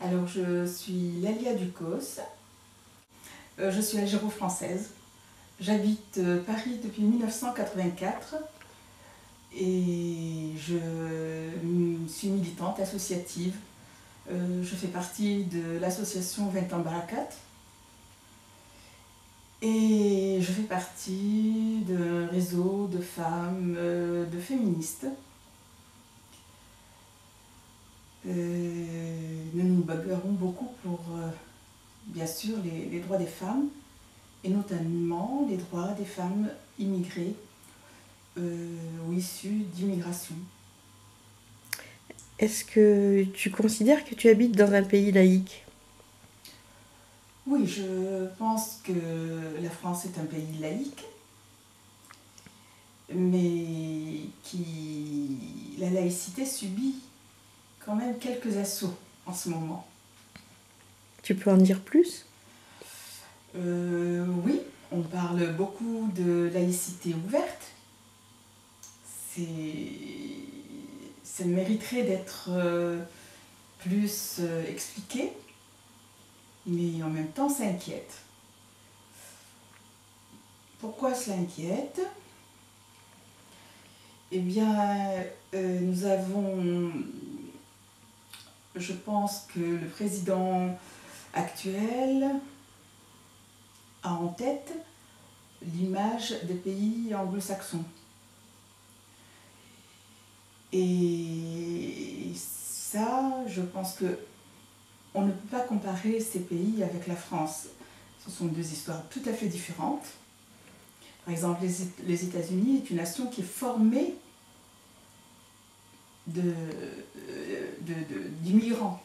Alors, je suis Lalia Ducos, je suis algéro-française. J'habite Paris depuis 1984 et je suis militante associative. Je fais partie de l'association 20 ans Barakat et je fais partie d'un réseau de femmes, de féministes. Nous nous battrons beaucoup pour, bien sûr, les droits des femmes, et notamment les droits des femmes immigrées ou issues d'immigration. Est-ce que tu considères que tu habites dans un pays laïque? Oui, je pense que la France est un pays laïque, mais la laïcité subit quand même quelques assauts en ce moment. Tu peux en dire plus? Oui, on parle beaucoup de laïcité ouverte. Ça mériterait d'être plus expliqué, mais en même temps ça inquiète. Pourquoi cela inquiète? Eh bien, nous avons, je pense que le président actuel a en tête l'image des pays anglo-saxons. Et ça, je pense que on ne peut pas comparer ces pays avec la France. Ce sont deux histoires tout à fait différentes. Par exemple, les États-Unis est une nation qui est formée d'immigrants.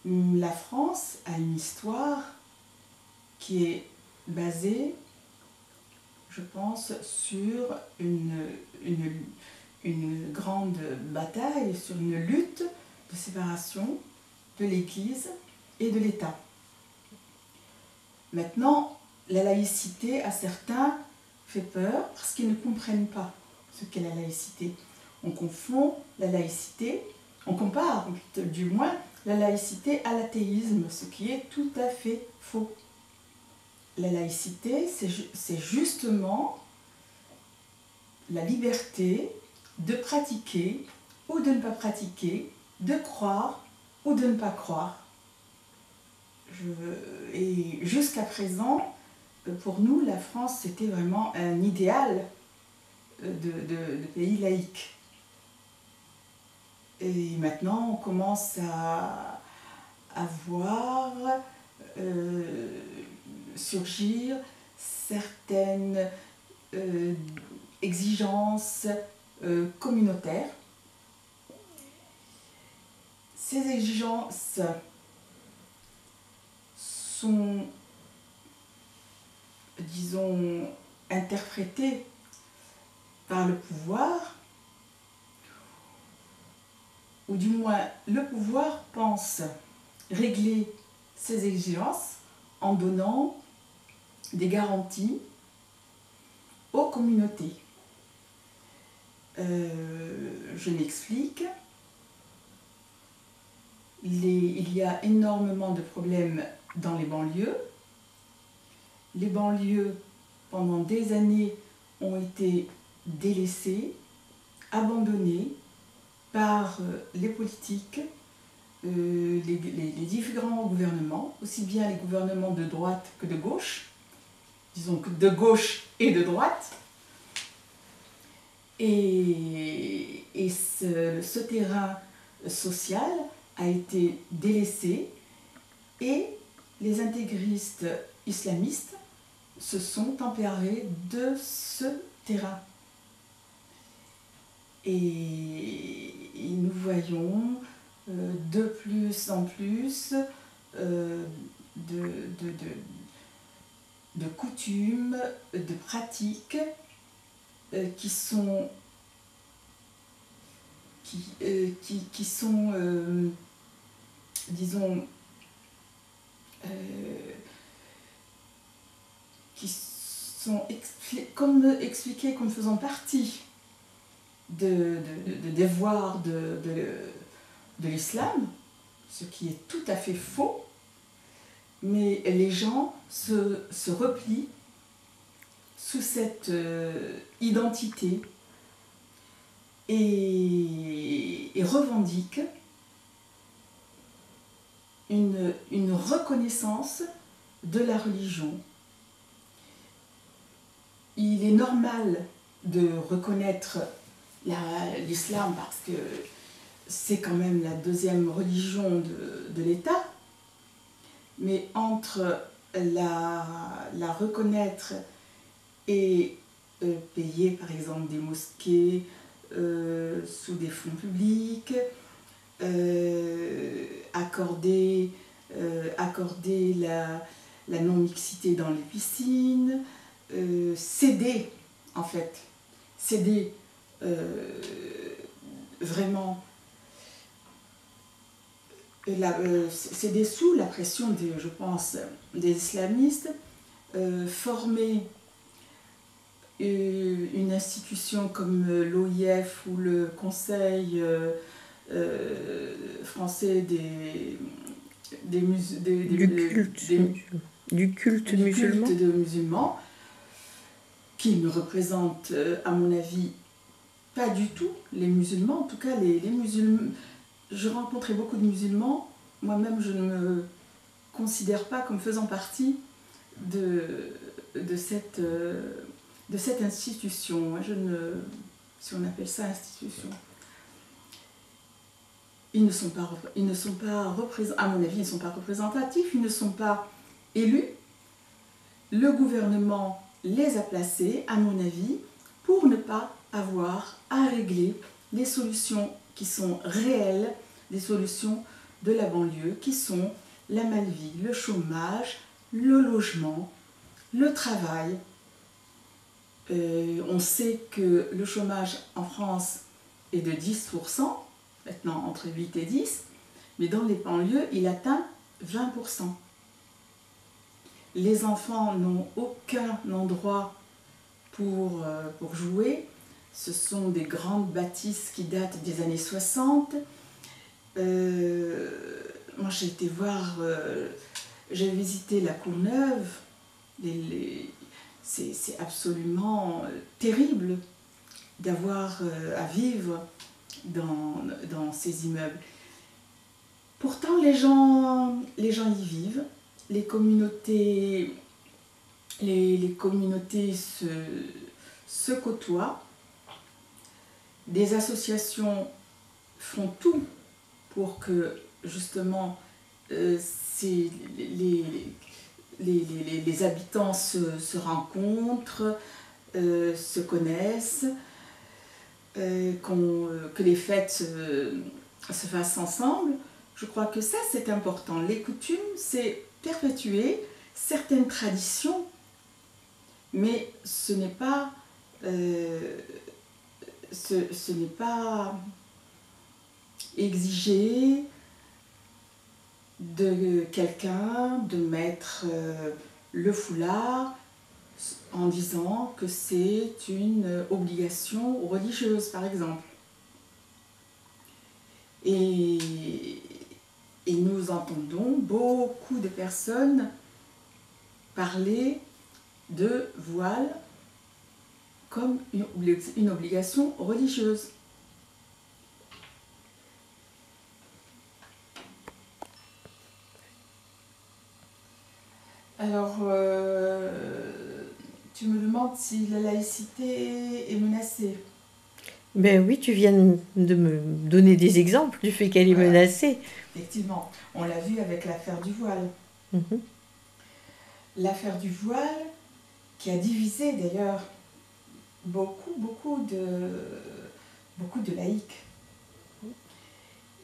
La France a une histoire qui est basée, je pense, sur une grande bataille, sur une lutte de séparation de l'Église et de l'État. Maintenant, la laïcité, à certains, fait peur parce qu'ils ne comprennent pas ce qu'est la laïcité. On confond la laïcité, on compare du moins la laïcité à l'athéisme, ce qui est tout à fait faux. La laïcité, c'est justement la liberté de pratiquer ou de ne pas pratiquer, de croire ou de ne pas croire. Et jusqu'à présent, pour nous, la France, c'était vraiment un idéal de pays laïque. Et maintenant, on commence à voir surgir certaines exigences communautaires. Ces exigences sont, disons, interprétées par le pouvoir, ou du moins le pouvoir pense régler ces exigences en donnant des garanties aux communautés. Je m'explique. Il y a énormément de problèmes dans les banlieues. Les banlieues, pendant des années, ont été délaissées, abandonnées par les politiques, les différents gouvernements, aussi bien les gouvernements de droite que de gauche, disons que de gauche et de droite. Et ce terrain social a été délaissé et les intégristes islamistes se sont emparés de ce terrain. Et nous voyons de plus en plus de coutumes, de pratiques qui sont disons, qui sont expliquées comme faisant partie des devoirs de l'islam, ce qui est tout à fait faux, mais les gens se replient sous cette identité et revendiquent une reconnaissance de la religion. Il est normal de reconnaître l'islam parce que c'est quand même la deuxième religion de l'État, mais entre la reconnaître et payer par exemple des mosquées sous des fonds publics, accorder la non-mixité dans les piscines, céder vraiment, céder sous la pression, je pense, des islamistes, former une institution comme l'OIF ou le Conseil français du culte musulman, qui ne représente, à mon avis, pas du tout les musulmans. En tout cas, les musulmans, je rencontrais beaucoup de musulmans. Moi-même, je ne me considère pas comme faisant partie de cette institution. Si on appelle ça institution. Ils ne sont pas à mon avis, ils ne sont pas représentatifs, ils ne sont pas élus. Le gouvernement les a placés, à mon avis, pour ne pas avoir à régler les solutions qui sont réelles, les solutions de la banlieue, qui sont la malvie, le chômage, le logement, le travail. On sait que le chômage en France est de 10%, maintenant entre 8 et 10, mais dans les banlieues, il atteint 20%. Les enfants n'ont aucun endroit pour jouer. Ce sont des grandes bâtisses qui datent des années 60. Moi, j'ai été voir, j'ai visité la Courneuve. C'est absolument terrible d'avoir à vivre dans ces immeubles. Pourtant, les gens y vivent. Les communautés se côtoient. Des associations font tout pour que justement les habitants se rencontrent, se connaissent, que les fêtes se fassent ensemble. Je crois que ça, c'est important. Les coutumes, c'est perpétuer certaines traditions, mais ce n'est pas exiger de quelqu'un de mettre le foulard en disant que c'est une obligation religieuse, par exemple. Et nous entendons beaucoup de personnes parler de voile comme une obligation religieuse. Alors, tu me demandes si la laïcité est menacée. Ben oui, tu viens de me donner des exemples du fait qu'elle est menacée. Effectivement, on l'a vu avec l'affaire du voile. Mhm. L'affaire du voile qui a divisé d'ailleurs beaucoup de laïcs.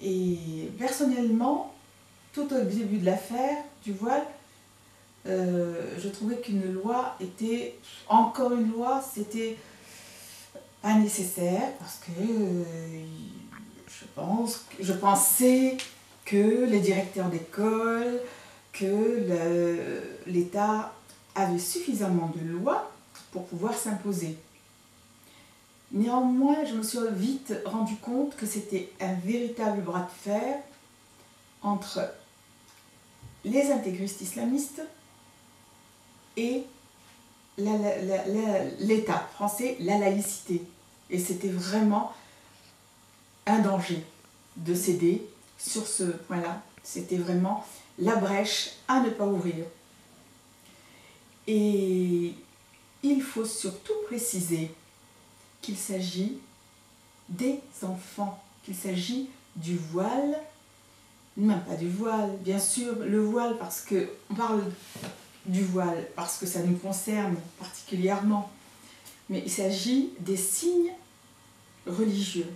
Et personnellement, tout au début de l'affaire du voile, je trouvais qu'une loi était, encore une loi, c'était pas nécessaire parce que je pensais que les directeurs d'école, que l'État avait suffisamment de lois pour pouvoir s'imposer. Néanmoins, je me suis vite rendu compte que c'était un véritable bras de fer entre les intégristes islamistes et l'État français, la laïcité. Et c'était vraiment un danger de céder sur ce point-là. C'était vraiment la brèche à ne pas ouvrir. Et il faut surtout préciser qu'il s'agit des enfants, qu'il s'agit du voile, même pas du voile, bien sûr le voile parce que on parle du voile parce que ça nous concerne particulièrement, mais il s'agit des signes religieux,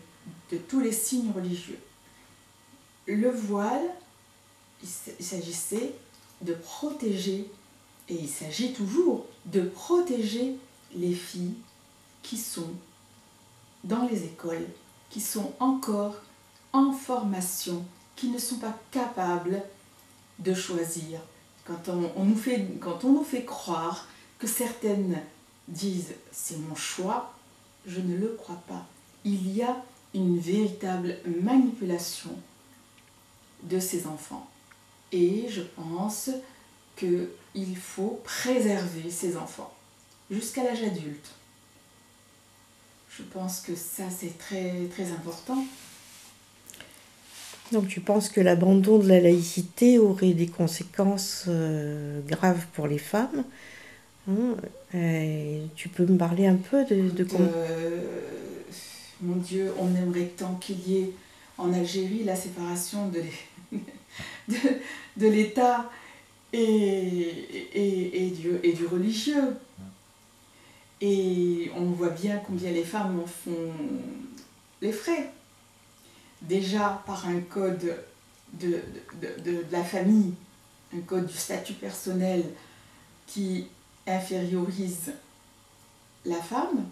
de tous les signes religieux. Le voile, il s'agissait de protéger, et il s'agit toujours de protéger les filles qui sont dans les écoles, qui sont encore en formation, qui ne sont pas capables de choisir. Quand on nous fait croire que certaines disent « c'est mon choix », je ne le crois pas. Il y a une véritable manipulation de ces enfants. Et je pense qu'il faut préserver ces enfants jusqu'à l'âge adulte. Je pense que ça, c'est très, très important. Donc tu penses que l'abandon de la laïcité aurait des conséquences graves pour les femmes, hein? Tu peux me parler un peu de comment... Mon Dieu, on aimerait tant qu'il y ait en Algérie la séparation de l'État et du religieux. Et on voit bien combien les femmes en font les frais. Déjà par un code de la famille, un code du statut personnel qui infériorise la femme,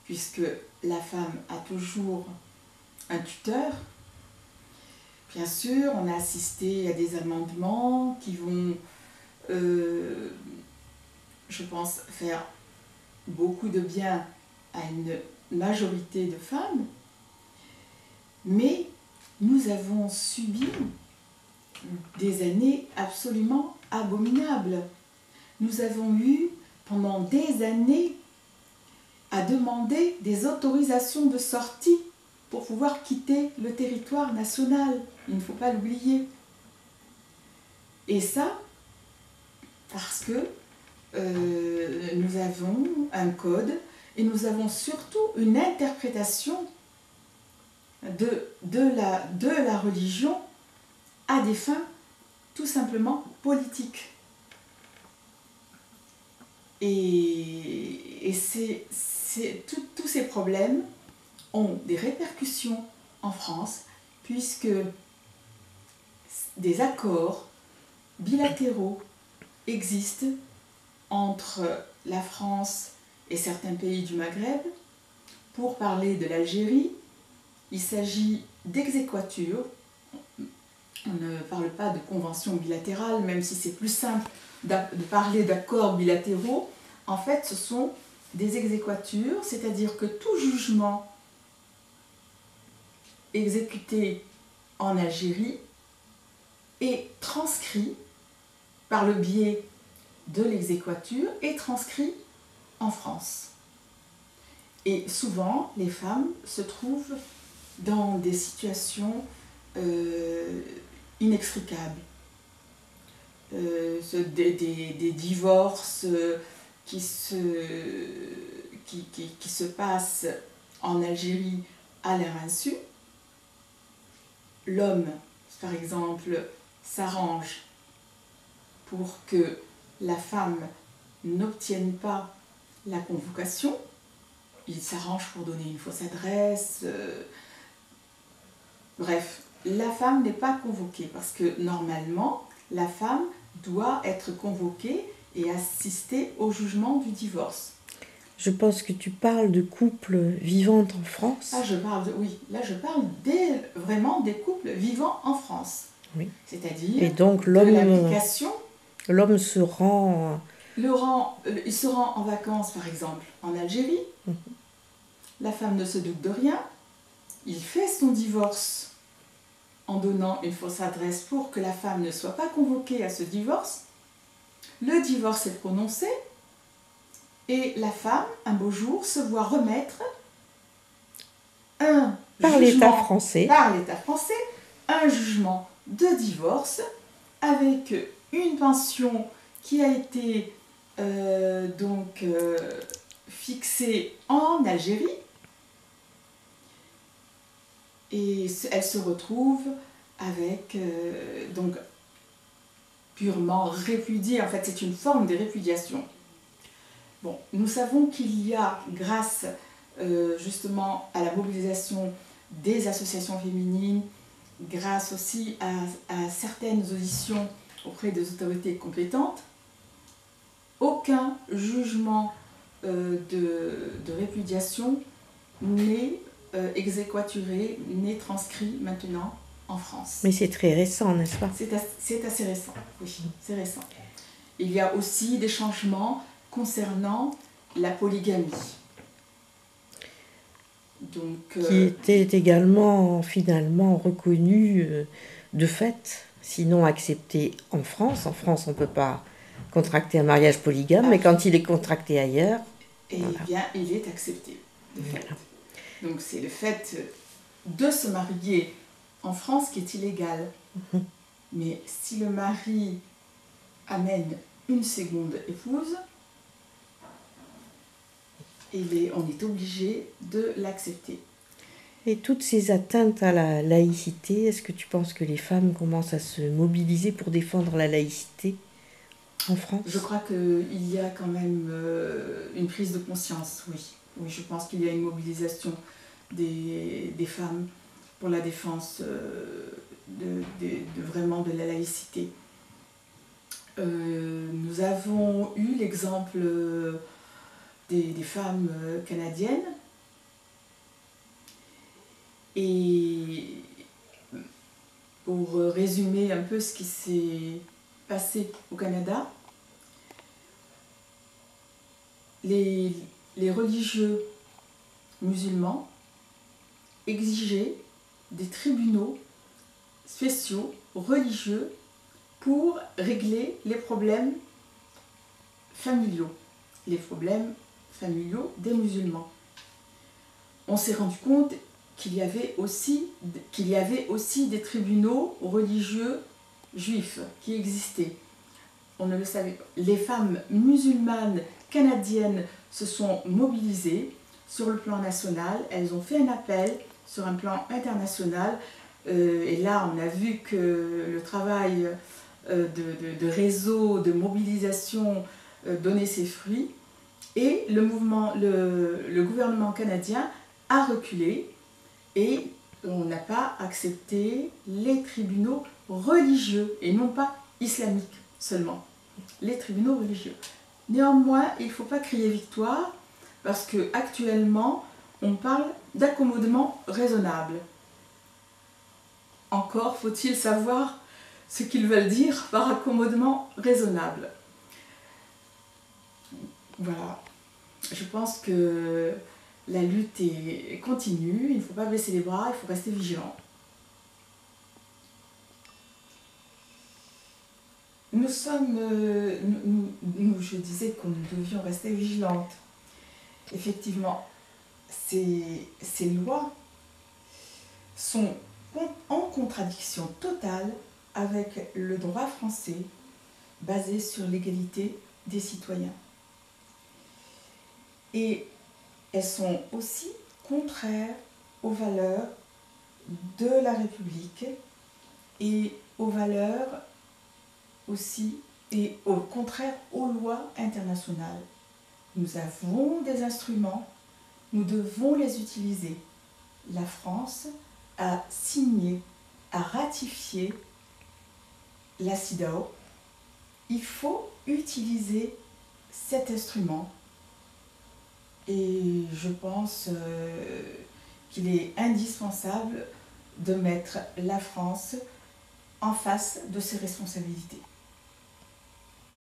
puisque la femme a toujours un tuteur. Bien sûr, on a assisté à des amendements qui vont, je pense, faire beaucoup de bien à une majorité de femmes, mais nous avons subi des années absolument abominables. Nous avons eu pendant des années à demander des autorisations de sortie pour pouvoir quitter le territoire national. Il ne faut pas l'oublier. Et ça, parce que nous avons un code et nous avons surtout une interprétation de la religion à des fins tout simplement politiques. Et tous ces problèmes ont des répercussions en France, puisque des accords bilatéraux existent entre la France et certains pays du Maghreb. Pour parler de l'Algérie, il s'agit d'exéquature. On ne parle pas de convention bilatérale, même si c'est plus simple de parler d'accords bilatéraux. En fait, ce sont des exéquatures, c'est-à-dire que tout jugement exécuté en Algérie est transcrit par le biais de l'exéquature et transcrit en France. Et souvent, les femmes se trouvent dans des situations inextricables. Des divorces qui se passent en Algérie à leur insu. L'homme, par exemple, s'arrange pour que la femme n'obtienne pas la convocation. Il s'arrange pour donner une fausse adresse. Bref, la femme n'est pas convoquée parce que normalement, la femme doit être convoquée et assister au jugement du divorce. Je pense que tu parles de couples vivant en France. Ah, oui, là je parle vraiment des couples vivant en France. Oui. C'est-à-dire et donc, de l'application. L'homme se rend... Il se rend en vacances, par exemple, en Algérie. La femme ne se doute de rien. Il fait son divorce en donnant une fausse adresse pour que la femme ne soit pas convoquée à ce divorce. Le divorce est prononcé et la femme, un beau jour, se voit remettre par l'État français, un jugement de divorce avec une pension qui a été fixée en Algérie. Et elle se retrouve avec, donc, purement répudiée. En fait, c'est une forme de répudiation. Bon, nous savons qu'il y a, grâce justement à la mobilisation des associations féminines, grâce aussi à certaines auditions auprès des autorités compétentes, aucun jugement de répudiation n'est exéquaturé, n'est transcrit maintenant en France. Mais c'est très récent, n'est-ce pas? C'est assez récent, oui, c'est récent. Il y a aussi des changements concernant la polygamie. Donc, qui était également finalement reconnue de fait, sinon acceptée en France. En France, on ne peut pas contracter un mariage polygame, mais quand il est contracté ailleurs... Eh bien, il est accepté, de fait. Voilà. Donc c'est le fait de se marier en France qui est illégal. Mais si le mari amène une seconde épouse, on est obligé de l'accepter. Et toutes ces atteintes à la laïcité, est-ce que tu penses que les femmes commencent à se mobiliser pour défendre la laïcité en France? Je crois qu'il y a quand même une prise de conscience, oui. Oui, je pense qu'il y a une mobilisation des femmes pour la défense vraiment de la laïcité. Nous avons eu l'exemple des femmes canadiennes. Et pour résumer un peu ce qui s'est passé au Canada, les religieux musulmans exigeaient des tribunaux spéciaux religieux pour régler les problèmes familiaux des musulmans. On s'est rendu compte qu'il y avait aussi des tribunaux religieux juifs qui existaient. On ne le savait pas. Les femmes musulmanes canadiennes se sont mobilisées sur le plan national. Elles ont fait un appel sur un plan international. Et là, on a vu que le travail de réseau, de mobilisation donnait ses fruits. Et le gouvernement canadien a reculé et on n'a pas accepté les tribunaux religieux et non pas islamiques seulement, les tribunaux religieux. Néanmoins, il ne faut pas crier victoire parce qu'actuellement, on parle d'accommodement raisonnable. Encore faut-il savoir ce qu'ils veulent dire par accommodement raisonnable. Voilà, je pense que la lutte est continue, il ne faut pas baisser les bras, il faut rester vigilant. Je disais que nous devions rester vigilantes. Effectivement, ces lois sont en contradiction totale avec le droit français basé sur l'égalité des citoyens. Et elles sont aussi contraires aux valeurs de la République et aux valeurs aussi, et au contraire aux lois internationales. Nous avons des instruments, nous devons les utiliser. La France a signé, a ratifié la CEDAW. Il faut utiliser cet instrument. Et je pense qu'il est indispensable de mettre la France en face de ses responsabilités.